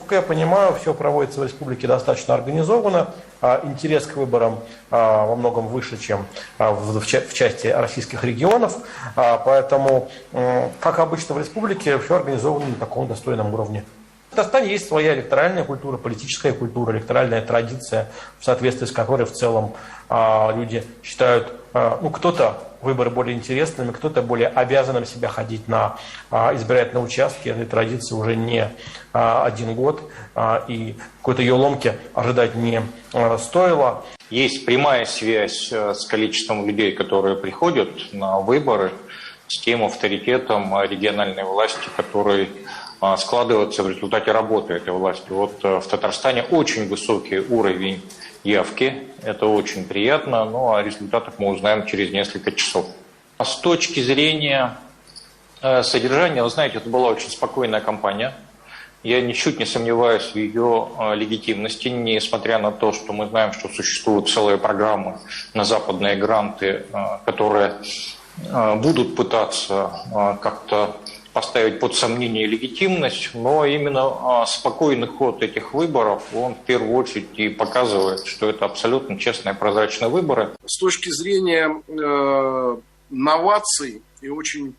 Как я понимаю, все проводится в республике достаточно организованно. Интерес к выборам во многом выше, чем в части российских регионов. Поэтому, как обычно в республике, все организовано на таком достойном уровне. В Татарстане есть своя электоральная культура, политическая культура, электоральная традиция, в соответствии с которой в целом люди считают, кто-то выборы более интересными, кто-то более обязанным себя ходить на избирательные участки. Этой традиции уже не 1 год, и какой-то ее ломки ожидать не стоило. Есть прямая связь с количеством людей, которые приходят на выборы, с тем авторитетом региональной власти, который складывается в результате работы этой власти. Вот в Татарстане очень высокий уровень явки, это очень приятно, но о результатах мы узнаем через несколько часов. С точки зрения содержания, вы знаете, это была очень спокойная кампания. Я ничуть не сомневаюсь в ее легитимности, несмотря на то, что мы знаем, что существуют целые программы на западные гранты, которые будут пытаться как-то поставить под сомнение легитимность, но именно спокойный ход этих выборов, он в первую очередь и показывает, что это абсолютно честные, прозрачные выборы. С точки зрения новаций и очень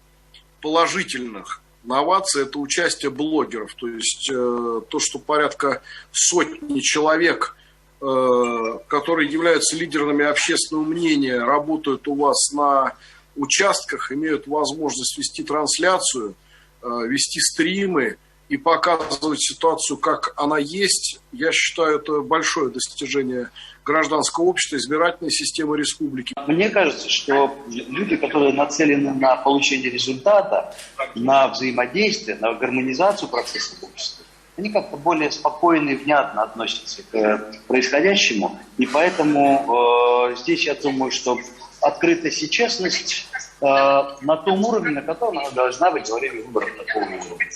положительных новаций, это участие блогеров. То есть то, что порядка сотни человек, которые являются лидерами общественного мнения, работают у вас на участках, имеют возможность вести трансляцию, вести стримы и показывать ситуацию, как она есть. Я считаю, это большое достижение гражданского общества, избирательной системы республики. Мне кажется, что люди, которые нацелены на получение результата, на взаимодействие, на гармонизацию процесса в обществе, они как-то более спокойно и внятно относятся к происходящему. И поэтому здесь я думаю, что открытость и честность на том уровне, на котором она должна быть во время выборов такого уровня.